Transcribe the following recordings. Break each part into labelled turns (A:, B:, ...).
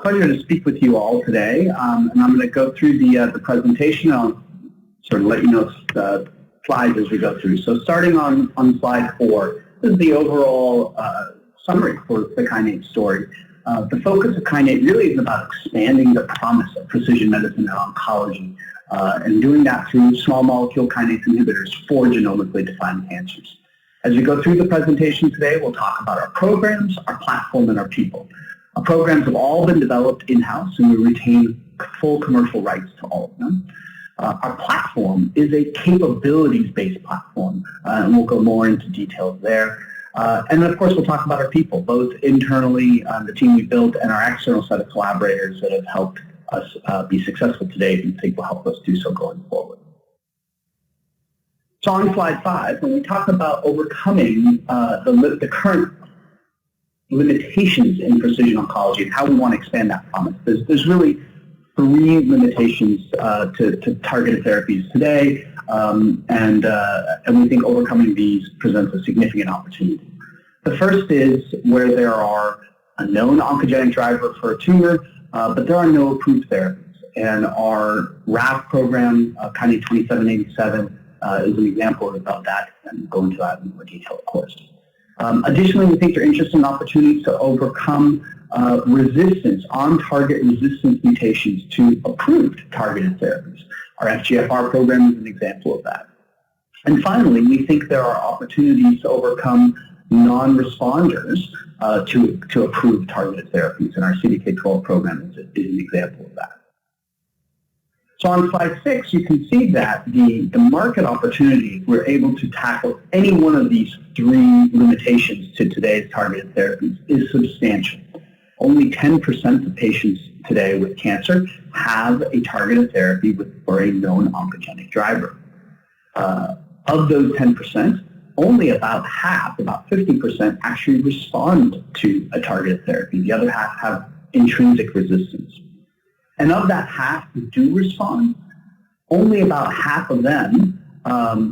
A: Pleasure to speak with you all today, and I'm going to go through the presentation. I'll sort of let you know the slides as we go through. So starting on slide 4, this is the overall summary for the Kinnate story. The focus of Kinnate really is about expanding the promise of precision medicine and oncology, and doing that through small molecule kinase inhibitors for genomically defined cancers. As we go through the presentation today, we'll talk about our programs, our platform, and our people. Our programs have all been developed in-house, and we retain full commercial rights to all of them. Our platform is a capabilities-based platform, and we'll go more into details there. And then, of course, we'll talk about our people, both internally, the team we built, and our external set of collaborators that have helped us be successful today and think will help us do so going forward. So on slide 5, when we talk about overcoming the current limitations in precision oncology and how we want to expand that promise, there's really 3 limitations to targeted therapies today, and we think overcoming these presents a significant opportunity. The first is where there are a known oncogenic driver for a tumor, but there are no approved therapies. And our RAF program, Kinnate 2787, is an example of that, and we'll go into that in more detail, of course. Additionally, we think there are interesting opportunities to overcome resistance, on-target resistance mutations to approved targeted therapies. Our FGFR program is an example of that. And finally, we think there are opportunities to overcome non-responders to approved targeted therapies, and our CDK12 program is an example of that. So on slide 6, you can see that the market opportunity, if we're able to tackle any one of these 3 limitations to today's targeted therapies, is substantial. Only 10% of patients today with cancer have a targeted therapy for a known oncogenic driver. Of those 10%, only about half, about 50%, actually respond to a targeted therapy. The other half have intrinsic resistance. And of that half who do respond, only about half of them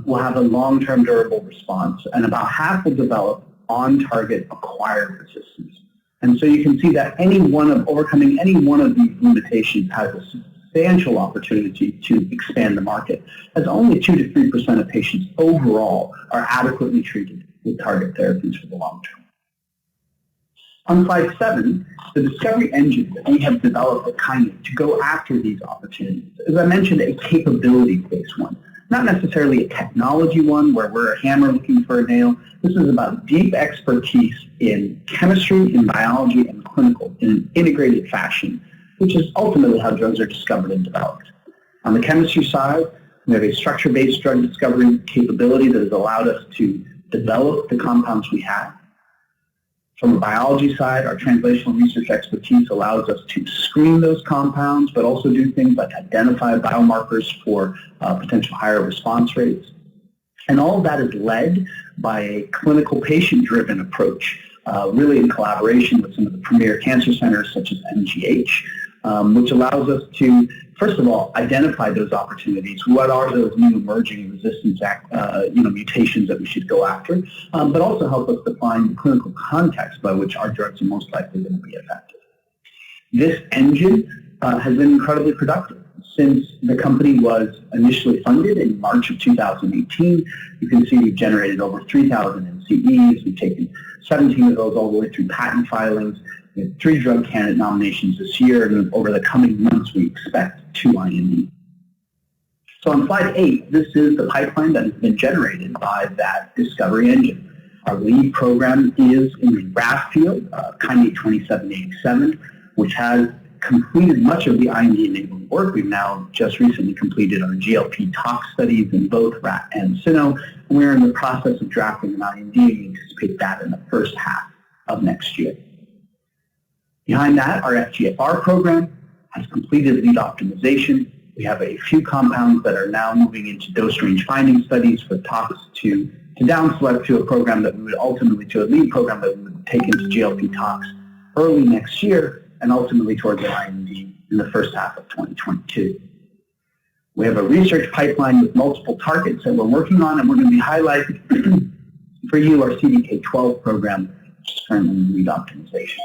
A: will have a long-term durable response, and about half will develop on-target acquired resistance. And so you can see that overcoming any one of these limitations has a substantial opportunity to expand the market, as only 2 to 3% of patients overall are adequately treated with target therapies for the long term. On slide 7, the discovery engine that we have developed at Kinnate to go after these opportunities, as I mentioned, a capability-based one, not necessarily a technology one where we're a hammer looking for a nail. This is about deep expertise in chemistry, in biology, and clinical in an integrated fashion, which is ultimately how drugs are discovered and developed. On the chemistry side, we have a structure-based drug discovery capability that has allowed us to develop the compounds we have. From the biology side, our translational research expertise allows us to screen those compounds, but also do things like identify biomarkers for potential higher response rates. And all of that is led by a clinical patient-driven approach, really in collaboration with some of the premier cancer centers such as MGH, which allows us to, first of all, identify those opportunities. What are those new emerging resistance mutations that we should go after, but also help us define the clinical context by which our drugs are most likely going to be effective. This engine has been incredibly productive. Since the company was initially funded in March of 2018, you can see we've generated over 3,000 NCEs. We've taken 17 of those all the way through patent filings. We have 3 drug candidate nominations this year, and over the coming months, we expect 2 INDs. So on slide 8, this is the pipeline that has been generated by that discovery engine. Our lead program is in the RAF field, Kinnate 2787, which has completed much of the IND-enabling work. We've now just recently completed our GLP tox studies in both rat and cyno, and we're in the process of drafting an IND, and we anticipate that in the first half of next year. Behind that, our FGFR program has completed lead optimization. We have a few compounds that are now moving into dose range finding studies for tox to down select to a program that we would ultimately, to a lead program that we would take into GLP tox early next year, and ultimately towards an IND in the first half of 2022. We have a research pipeline with multiple targets that we're working on, and we're going to be highlighting for you our CDK12 program, which is currently in lead optimization.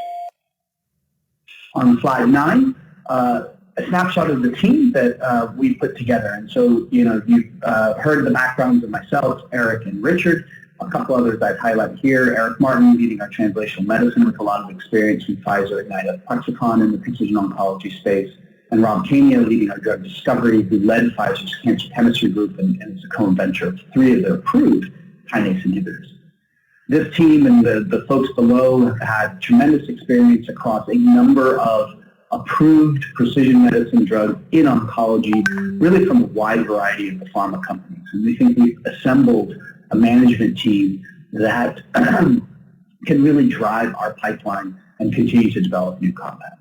A: On slide 9, a snapshot of the team that we put together. And so, you've heard the backgrounds of myself, Eric, and Richard. A couple others I'd highlight here. Eric Martin, leading our translational medicine with a lot of experience from Pfizer, Kinnate, Lexicon in the precision oncology space. And Rob Kania, leading our drug discovery, who led Pfizer's cancer chemistry group and is a co-inventor of 3 of their approved kinase inhibitors. This team and the folks below have had tremendous experience across a number of approved precision medicine drugs in oncology, really from a wide variety of the pharma companies. And we think we've assembled a management team that can really drive our pipeline and continue to develop new compounds.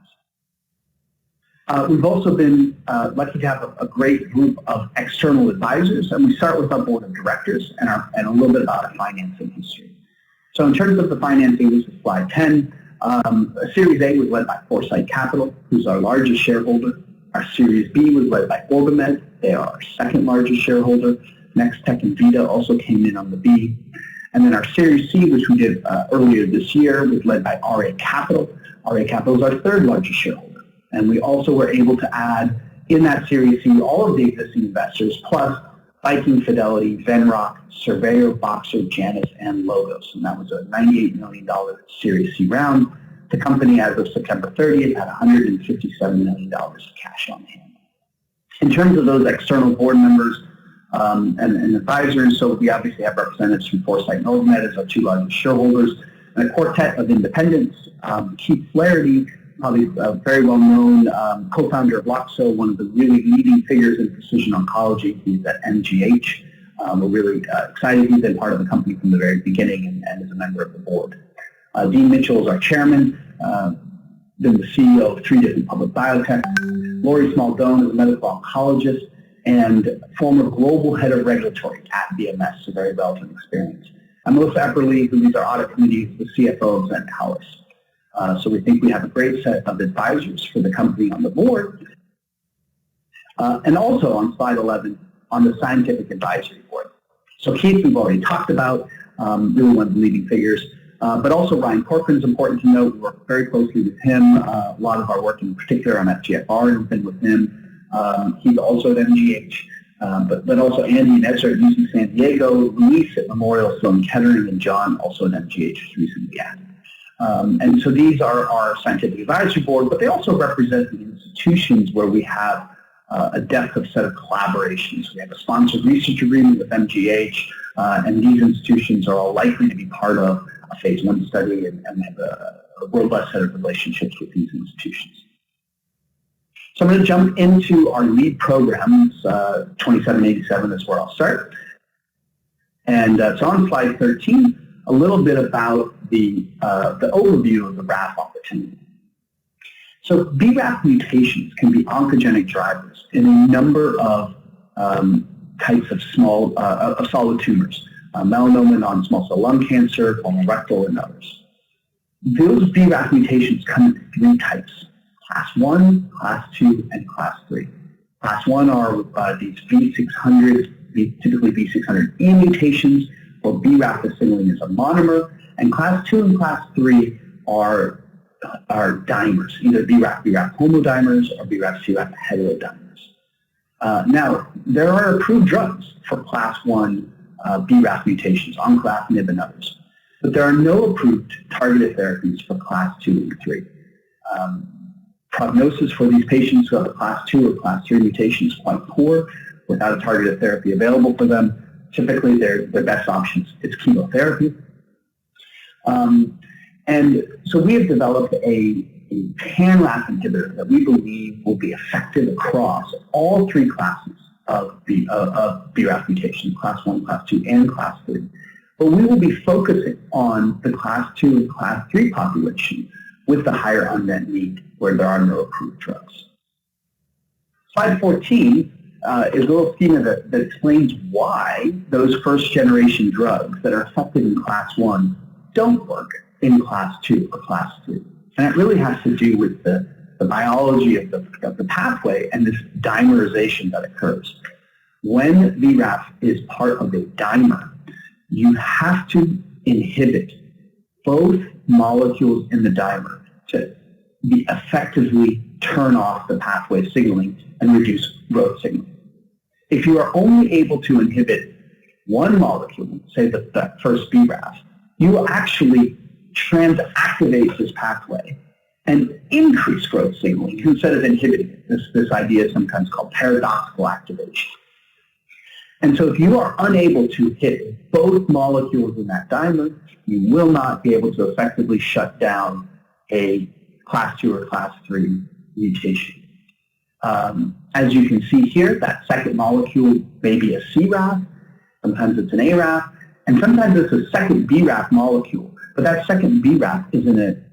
A: We've also been lucky to have a great group of external advisors, and we start with our board of directors and a little bit about our financing history. So in terms of the financing, this is slide 10. Series A was led by Foresight Capital, who's our largest shareholder. Our Series B was led by OrbiMed. They are our second largest shareholder. Nextech and Vita also came in on the B. And then our Series C, which we did earlier this year, was led by RA Capital. RA Capital is our third largest shareholder. And we also were able to add in that Series C all of the existing investors, plus Viking, Fidelity, Venrock, Surveyor, Boxer, Janus, and Logos. And that was a $98 million Series C round. The company, as of September 30th, had $157 million of cash on hand. In terms of those external board members and advisors, so we obviously have representatives from Foresight and OrbiMed as our 2 largest shareholders, and a quartet of independents. Keith Flaherty, probably a very well-known co-founder of Loxo, one of the really leading figures in precision oncology. He's at MGH. We're really excited. He's been part of the company from the very beginning and is a member of the board. Dean Mitchell is our chairman, been the CEO of 3 different public biotechs. Lori Smaldone is a medical oncologist and former global head of regulatory at BMS, so very relevant experience. And Melissa Epperly, who leads our audit committee, is the CFO of Zentalis. So we think we have a great set of advisors for the company on the board. And also on slide 11, on the scientific advisory board. So Keith, we've already talked about, really one of the leading figures. But also Ryan Corcoran is important to note. We work very closely with him. A lot of our work in particular on FGFR has been with him. He's also at MGH. But also Andy and Ezra at UC San Diego, Luis at Memorial Sloan Kettering, and John also at MGH who's recently added. And so these are our scientific advisory board, but they also represent the institutions where we have a depth of set of collaborations. We have a sponsored research agreement with MGH, and these institutions are all likely to be part of a phase 1 study and have a robust set of relationships with these institutions. So I'm going to jump into our lead programs. 2787 is where I'll start. And so on slide 13, a little bit about the overview of the RAF opportunity. So BRAF mutations can be oncogenic drivers in a number of types of solid tumors, melanoma, non-small cell lung cancer, colorectal, and others. Those BRAF mutations come in 3 types: Class 1, Class 2, and Class 3. Class 1 are these V600, typically V600E mutations, where BRAF is signaling as a monomer, and Class 2 and Class 3 are dimers, either BRAF homodimers or BRAF-CRAF heterodimers. Now, there are approved drugs for Class 1 BRAF mutations, oncorafinib and others, but there are no approved targeted therapies for Class 2 and 3. Prognosis for these patients who have a Class 2 or Class 3 mutation is quite poor. Without a targeted therapy available for them, typically their best option is chemotherapy. And so we have developed a pan-RAF inhibitor that we believe will be effective across all 3 classes of BRAF mutations, Class 1, Class 2, and Class 3. But we will be focusing on the Class 2 and Class 3 population with the higher unmet need where there are no approved drugs. Slide 14 is a little schema that explains why those first-generation drugs that are effective in Class 1 don't work in Class 2 or Class 3. And it really has to do with the biology of the pathway and this dimerization that occurs. When BRAF is part of a dimer, you have to inhibit both molecules in the dimer to effectively turn off the pathway signaling and reduce growth signaling. If you are only able to inhibit one molecule, say the first BRAF, you will actually transactivate this pathway and increase growth signaling instead of inhibiting it. This idea is sometimes called paradoxical activation. And so if you are unable to hit both molecules in that dimer, you will not be able to effectively shut down a class 2 or class 3 mutation. As you can see here, that second molecule may be a CRAF, sometimes it's an ARAF, and sometimes it's a second BRAF molecule. But that second BRAF is in an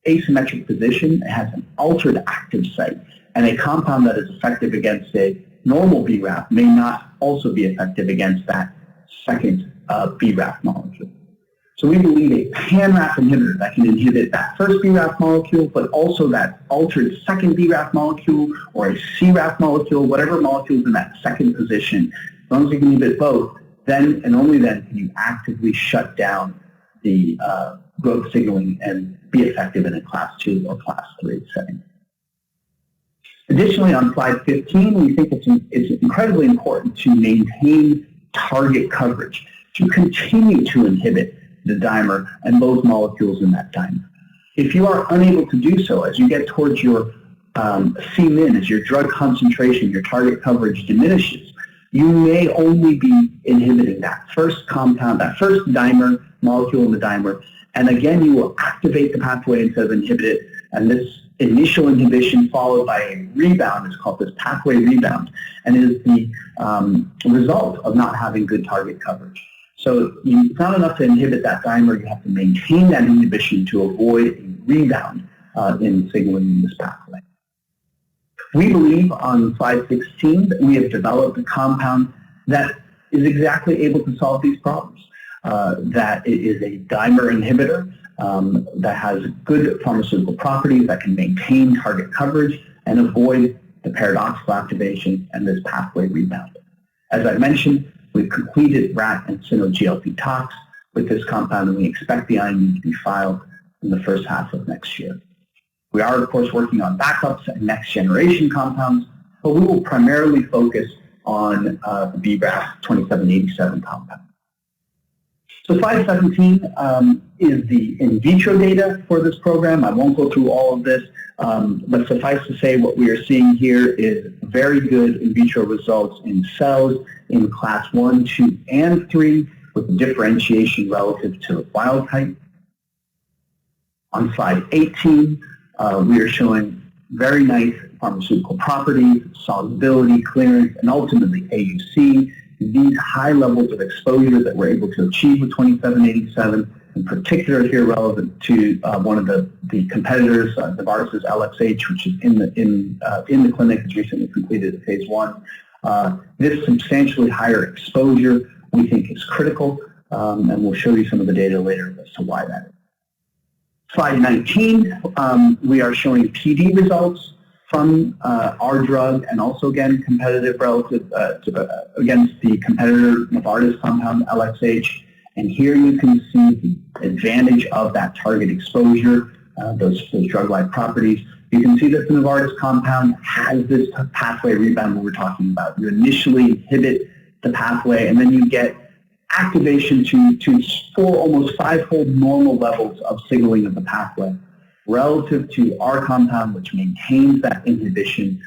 A: asymmetric position. It has an altered active site, and a compound that is effective against a normal BRAF may not also be effective against that second BRAF molecule. So we believe a pan-RAF inhibitor that can inhibit that first BRAF molecule, but also that altered second BRAF molecule or a CRAF molecule, whatever molecule is in that second position, as long as you can inhibit both, then and only then can you actively shut down the growth signaling and be effective in a class 2 or class 3 setting. Additionally, on slide 15, we think it's incredibly important to maintain target coverage, to continue to inhibit the dimer and both molecules in that dimer. If you are unable to do so, as you get towards your Cmin, as your drug concentration, your target coverage diminishes, you may only be inhibiting that first compound, that first dimer, molecule in the dimer, and again you will activate the pathway instead of inhibit it, and this initial inhibition followed by a rebound is called this pathway rebound, and is the result of not having good target coverage. So it's not enough to inhibit that dimer, you have to maintain that inhibition to avoid a rebound in signaling in this pathway. We believe on slide 16 that we have developed a compound that is exactly able to solve these problems. That it is a dimer inhibitor that has good pharmaceutical properties that can maintain target coverage and avoid the paradoxical activation and this pathway rebound. As I mentioned, we've completed rat and cyno GLP tox with this compound, and we expect the IND to be filed in the first half of next year. We are, of course, working on backups and next-generation compounds, but we will primarily focus on the BRAF 2787 compound. So slide 17 is the in vitro data for this program. I won't go through all of this, but suffice to say what we are seeing here is very good in vitro results in cells in class 1, 2, and 3 with differentiation relative to the wild type. On slide 18, we are showing very nice pharmaceutical properties, solubility, clearance, and ultimately AUC. These high levels of exposure that we're able to achieve with 2787, in particular here relevant to one of the competitors, Novartis' LXH, which is in the clinic, has recently completed a phase 1. This substantially higher exposure we think is critical, and we'll show you some of the data later as to why that is. Slide 19, we are showing PD results from our drug and also, again, competitive relative against the competitor Novartis compound LXH. And here you can see the advantage of that target exposure, those drug-like properties. You can see that the Novartis compound has this pathway rebound that we're talking about. You initially inhibit the pathway, and then you get activation to 4, almost 5-fold normal levels of signaling of the pathway relative to our compound, which maintains that inhibition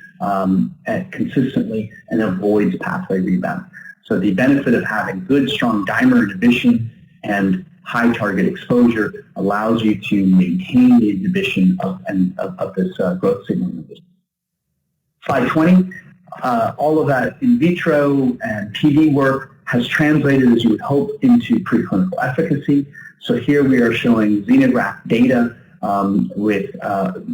A: consistently and avoids pathway rebound. So the benefit of having good, strong dimer inhibition and high target exposure allows you to maintain the inhibition of this growth signaling. Slide 20, all of that in vitro and PD work has translated, as you would hope, into preclinical efficacy. So here we are showing xenograft data with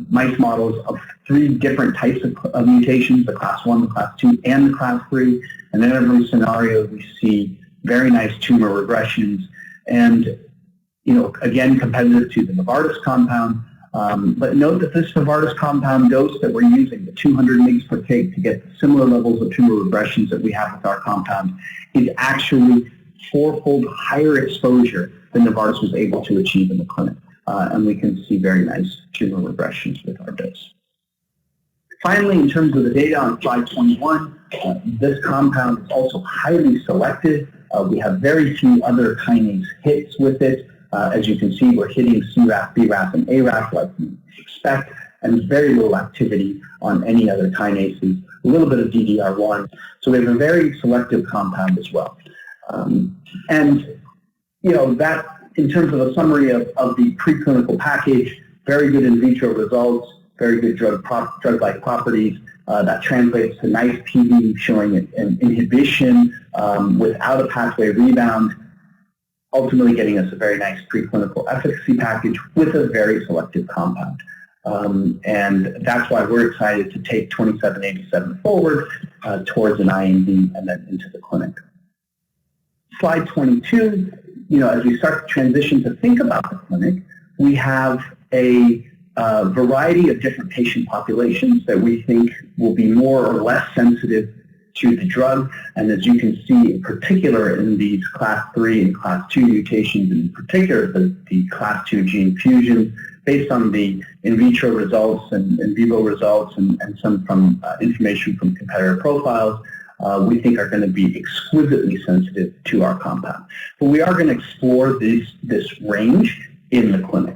A: mice models of 3 different types of mutations, the class 1, the class 2, and the class 3. And in every scenario, we see very nice tumor regressions. And, again, competitive to the Novartis compound. But note that this Novartis compound dose that we're using, the 200 mg per kg to get similar levels of tumor regressions that we have with our compound, is actually 4-fold higher exposure than Novartis was able to achieve in the clinic. and we can see very nice tumor regressions with our dose. Finally, in terms of the data on slide 21, this compound is also highly selective. We have very few other kinase hits with it. As you can see, we're hitting CRAF, BRAF, and ARAF like we expect, and very little activity on any other kinases, a little bit of DDR1. So we have a very selective compound as well. And, you know, that, in terms of a summary of the preclinical package, very good in vitro results, very good drug-like properties. That translates to nice PD showing an inhibition without a pathway rebound, ultimately getting us a very nice preclinical efficacy package with a very selective compound. And that's why we're excited to take 2787 forward towards an IND and then into the clinic. Slide 22, you know, as we start to transition to think about the clinic, we have a variety of different patient populations that we think will be more or less sensitive to the drug. And as you can see, in particular in these class 3 and class 2 mutations, in particular the class 2 gene fusions, based on the in vitro results and in vivo results and some from information from competitor profiles, we think are going to be exquisitely sensitive to our compound. But we are going to explore this range in the clinic.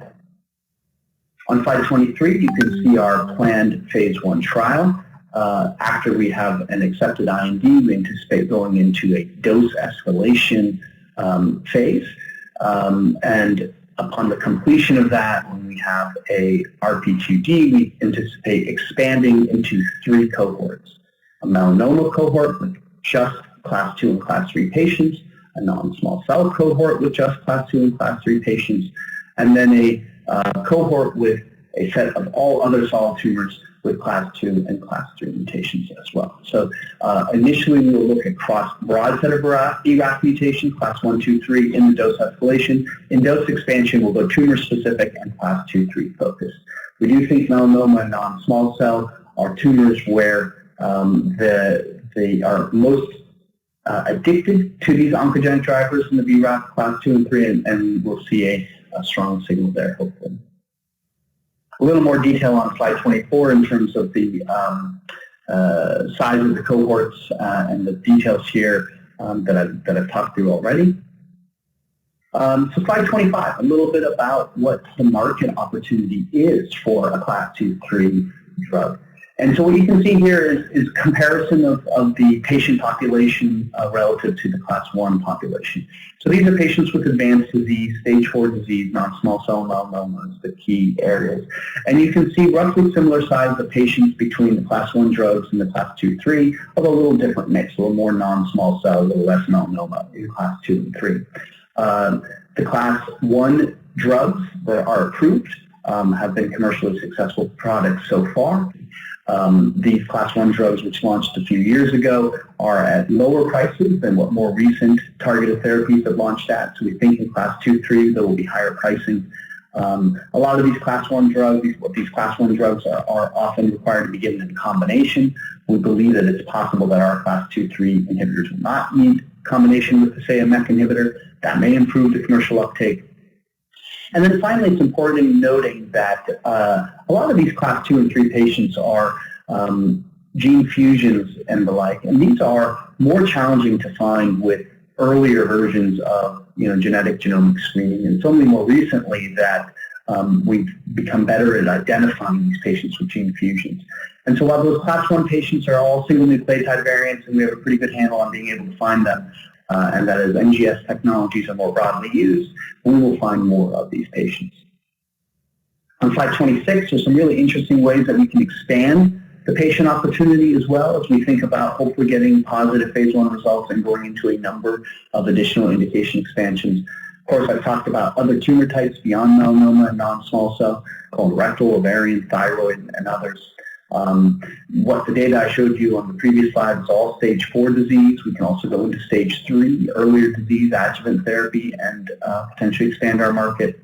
A: On slide 23, you can see our planned phase 1 trial. After we have an accepted IND, we anticipate going into a dose escalation phase. And upon the completion of that, when we have a RP2D, we anticipate expanding into 3 cohorts. A melanoma cohort with just class 2 and class 3 patients, a non-small cell cohort with just class 2 and class 3 patients, and then a cohort with a set of all other solid tumors with class 2 and class 3 mutations as well. So initially we will look at broad set of BRAF mutations, class 1, 2, 3 in the dose escalation. In dose expansion, we'll go tumor specific and class 2, 3 focused. We do think melanoma and non-small cell are tumors where they are most addicted to these oncogenic drivers in the BRAF class 2 and 3, and we'll see a strong signal there, hopefully. A little more detail on slide 24 in terms of the size of the cohorts and the details here that I've talked through already. So slide 25, a little bit about what the market opportunity is for a class 2/3 drug. And so what you can see here is comparison of the patient population relative to the class 1 population. So these are patients with advanced disease, stage 4 disease, non-small cell melanoma is the key areas. And you can see roughly similar size of patients between the class 1 drugs and the class 2/3, although a little different mix, a little more non-small cell, a little less melanoma in class 2 and 3. The class 1 drugs that are approved have been commercially successful products so far. These class 1 drugs, which launched a few years ago, are at lower prices than what more recent targeted therapies have launched at. So we think in class 2/3 there will be higher pricing. A lot of these class 1 drugs, these class 1 drugs are often required to be given in combination. We believe that it's possible that our class 2/3 inhibitors will not need combination with, say, a MEK inhibitor. That may improve the commercial uptake. And then finally, it's important in noting that a lot of these class 2 and 3 patients are gene fusions and the like, and these are more challenging to find with earlier versions of genetic genomic screening. And it's only more recently that we've become better at identifying these patients with gene fusions. And so while those class 1 patients are all single nucleotide variants, and we have a pretty good handle on being able to find them, and that as NGS technologies are more broadly used, we will find more of these patients. On slide 26, there's some really interesting ways that we can expand the patient opportunity as well as we think about hopefully getting positive phase 1 results and going into a number of additional indication expansions. Of course, I've talked about other tumor types beyond melanoma and non-small cell, colorectal, ovarian, thyroid, and others. What the data I showed you on the previous slide is all stage 4 disease. We can also go into stage 3, earlier disease, adjuvant therapy, and potentially expand our market.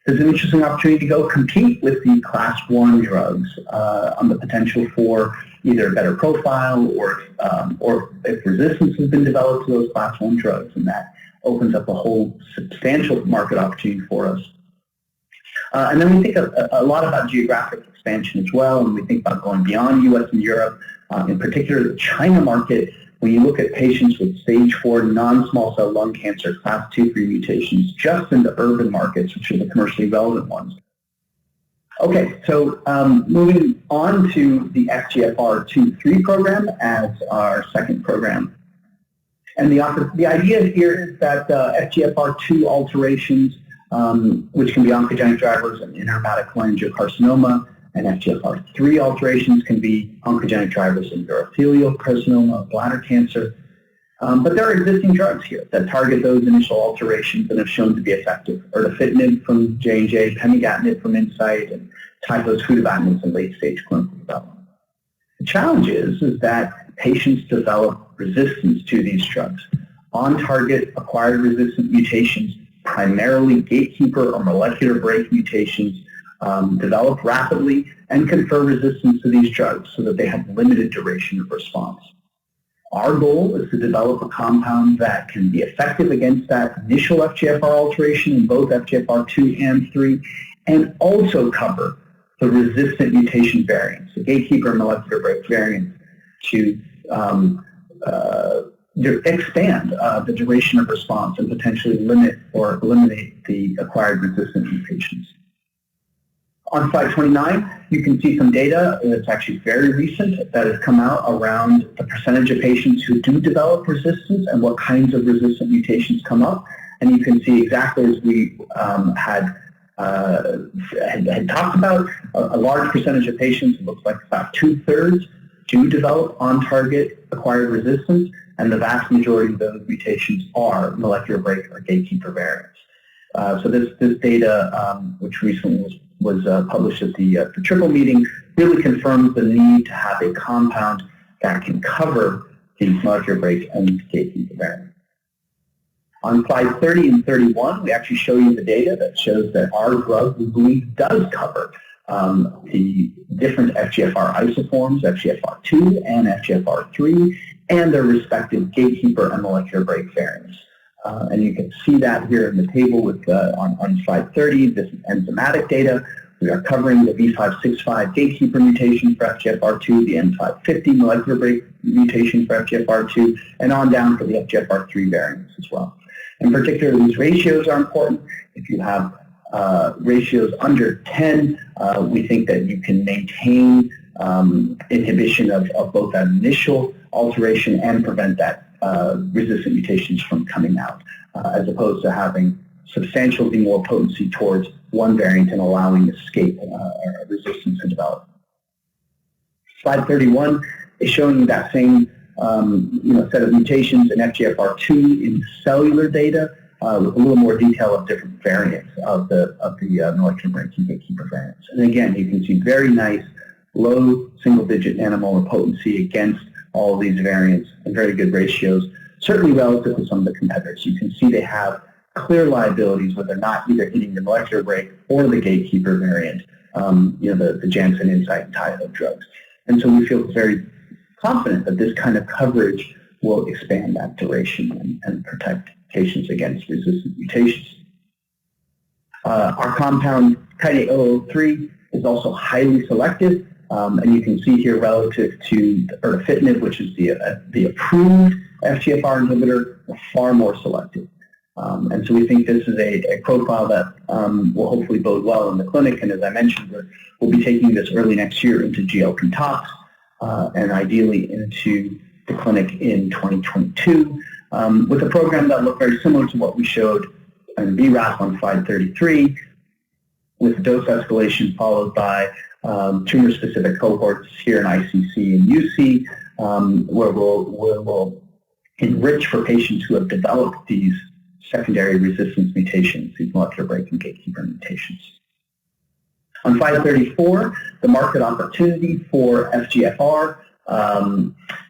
A: There's an interesting opportunity to go compete with the class 1 drugs on the potential for either a better profile or if resistance has been developed to those class 1 drugs, and that opens up a whole substantial market opportunity for us. And then we think a lot about geographic expansion as well, and we think about going beyond U.S. and Europe, in particular the China market. When you look at patients with stage 4 non-small cell lung cancer, class 2-3 mutations, just in the urban markets, which are the commercially relevant ones. Okay, so moving on to the FGFR2/3 program as our second program. And the idea here is that FGFR2 alterations, which can be oncogenic drivers in intrahepatic cholangiocarcinoma, and FGFR3 alterations can be oncogenic drivers in urothelial carcinoma, bladder cancer. But there are existing drugs here that target those initial alterations and have shown to be effective. Erdafitinib from J&J, pemigatinib from Incyte, and tifotulibatinib in late-stage clinical development. The challenge is that patients develop resistance to these drugs. On-target acquired resistant mutations, primarily gatekeeper or molecular brake mutations, develop rapidly and confer resistance to these drugs so that they have limited duration of response. Our goal is to develop a compound that can be effective against that initial FGFR alteration in both FGFR2 and 3, and also cover the resistant mutation variants, the gatekeeper and molecular brake variants, to expand the duration of response and potentially limit or eliminate the acquired resistant mutations. On slide 29, you can see some data that's actually very recent that has come out around the percentage of patients who do develop resistance and what kinds of resistant mutations come up. And you can see exactly as we had talked about, a large percentage of patients, it looks like about 2/3, do develop on-target acquired resistance, and the vast majority of those mutations are molecular brake or gatekeeper variants. So this data, which recently was published at the Triple meeting, really confirms the need to have a compound that can cover these molecular brake and gatekeeper variants. On slide 30 and 31, we actually show you the data that shows that our drug, we believe, does cover the different FGFR isoforms, FGFR2 and FGFR3, and their respective gatekeeper and molecular brake variants. And you can see that here in the table with on slide 30, this is enzymatic data. We are covering the V565 gatekeeper mutation for FGFR2, the N550 molecular brake mutation for FGFR2, and on down for the FGFR3 variants as well. In particular, these ratios are important. If you have ratios under 10, we think that you can maintain inhibition of both that initial alteration and prevent that resistant mutations from coming out, as opposed to having substantially more potency towards one variant and allowing escape resistance to develop. Slide 31 is showing you that same set of mutations in FGFR2 in cellular data with a little more detail of different variants of the molecular brake and gatekeeper variants. And again, you can see very nice low single-digit nanomolar potency against all of these variants and very good ratios, certainly relative to some of the competitors. You can see they have clear liabilities where they're not either hitting the molecular brake or the gatekeeper variant, the Janssen, Incyte, and Taiho drugs. And so we feel very confident that this kind of coverage will expand that duration and protect patients against resistant mutations. Our compound, Kinnate 003, is also highly selective. And you can see here relative to erdafitinib, which is the approved FGFR inhibitor, far more selective. And so we think this is a profile that will hopefully bode well in the clinic. And as I mentioned, we'll be taking this early next year into GLP tox and ideally into the clinic in 2022 with a program that looked very similar to what we showed in BRAF on slide 33, with dose escalation followed by tumor-specific cohorts here in ICC and UC, where we'll enrich for patients who have developed these secondary resistance mutations, these molecular brake and gatekeeper mutations. On slide 34, the market opportunity for FGFR,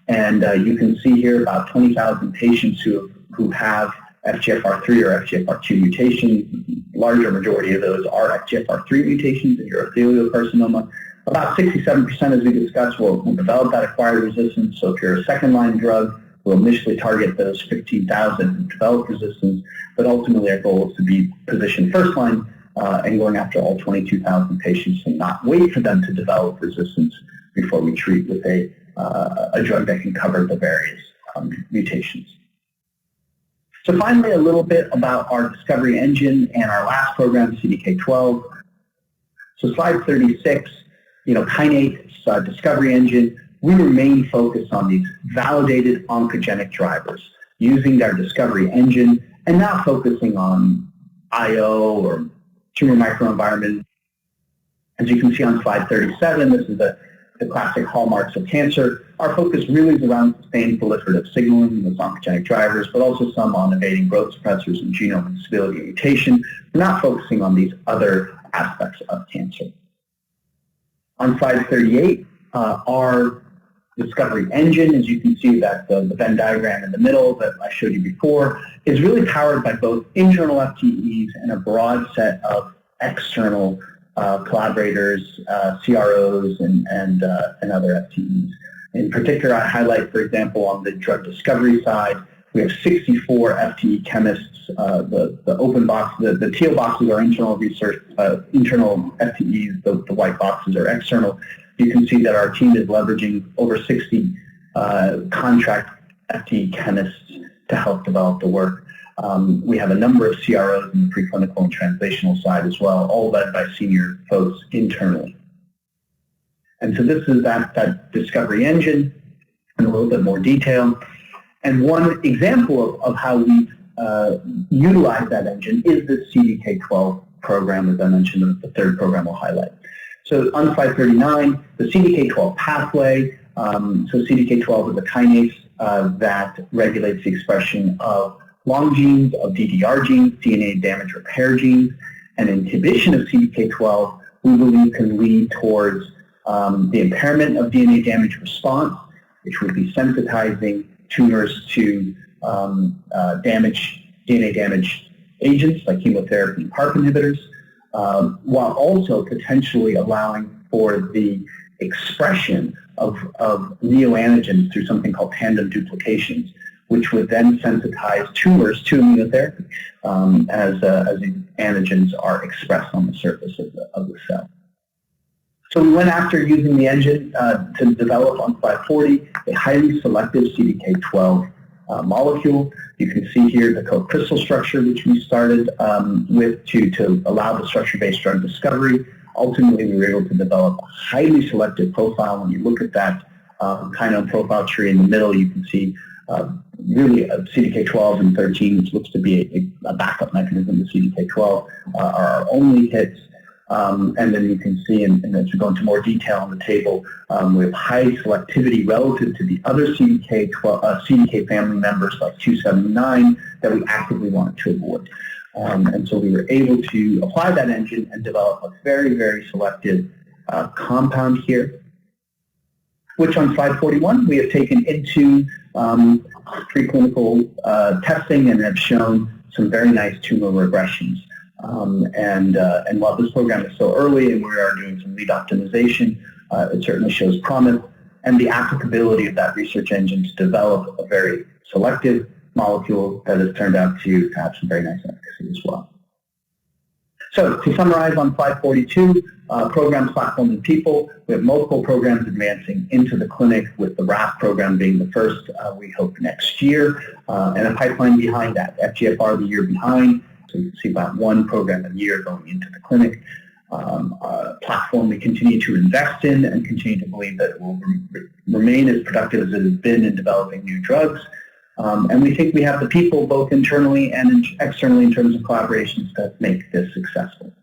A: and you can see here about 20,000 patients who have FGFR3 or FGFR2 mutations. Larger majority of those are FGFR3 mutations in urothelial carcinoma. About 67%, as we discussed, will develop that acquired resistance. So if you're a second-line drug, we'll initially target those 15,000 who develop resistance, but ultimately our goal is to be positioned first-line and going after all 22,000 patients and not wait for them to develop resistance before we treat with a drug that can cover the various mutations. So finally, a little bit about our discovery engine and our last program, CDK12. So slide 36, Kinnate discovery engine. We remain focused on these validated oncogenic drivers using their discovery engine and not focusing on IO or tumor microenvironment. As you can see on slide 37, this is the classic hallmarks of cancer. Our focus really is around sustained proliferative signaling, those oncogenic drivers, but also some on evading growth suppressors and genome instability and mutation. We're not focusing on these other aspects of cancer. On slide 38, our discovery engine, as you can see that the Venn diagram in the middle that I showed you before, is really powered by both internal FTEs and a broad set of external collaborators, CROs, and other FTEs. In particular, I highlight, for example, on the drug discovery side, we have 64 FTE chemists. The open box, the teal boxes are internal research, internal FTEs. The white boxes are external. You can see that our team is leveraging over 60 contract FTE chemists to help develop the work. We have a number of CROs in the preclinical and translational side as well, all led by senior folks internally. And so this is that discovery engine in a little bit more detail. And one example of how we've utilized that engine is the CDK12 program, as I mentioned, the third program we'll highlight. So on slide 39, the CDK12 pathway. So CDK12 is a kinase that regulates the expression of long genes, of DDR genes, DNA damage repair genes, and inhibition of CDK12 we believe can lead towards the impairment of DNA damage response, which would be sensitizing tumors to DNA damage agents like chemotherapy and PARP inhibitors, while also potentially allowing for the expression of neoantigens through something called tandem duplications, which would then sensitize tumors to immunotherapy as the antigens are expressed on the surface of the cell. So we went after using the engine to develop on slide 40 a highly selective CDK12 molecule. You can see here the co-crystal structure which we started with to allow the structure-based drug discovery. Ultimately, we were able to develop a highly selective profile. When you look at that kinome profile tree in the middle, you can see really CDK12 and 13, which looks to be a backup mechanism to CDK12, are our only hits. And then you can see, and as we go into more detail on the table, we have high selectivity relative to the other CDK family members like 279 that we actively wanted to avoid. And so we were able to apply that engine and develop a very, very selective compound here, which on slide 41 we have taken into preclinical testing and have shown some very nice tumor regressions. And while this program is still early and we are doing some lead optimization, it certainly shows promise and the applicability of that research engine to develop a very selective molecule that has turned out to have some very nice efficacy as well. So to summarize on slide 42, programs, platform, and people, we have multiple programs advancing into the clinic, with the RAF program being the first, we hope, next year, and a pipeline behind that, FGFR the year behind. So you can see about one program a year going into the clinic. Platform we continue to invest in and continue to believe that it will remain as productive as it has been in developing new drugs. And we think we have the people both internally and externally in terms of collaborations that make this successful.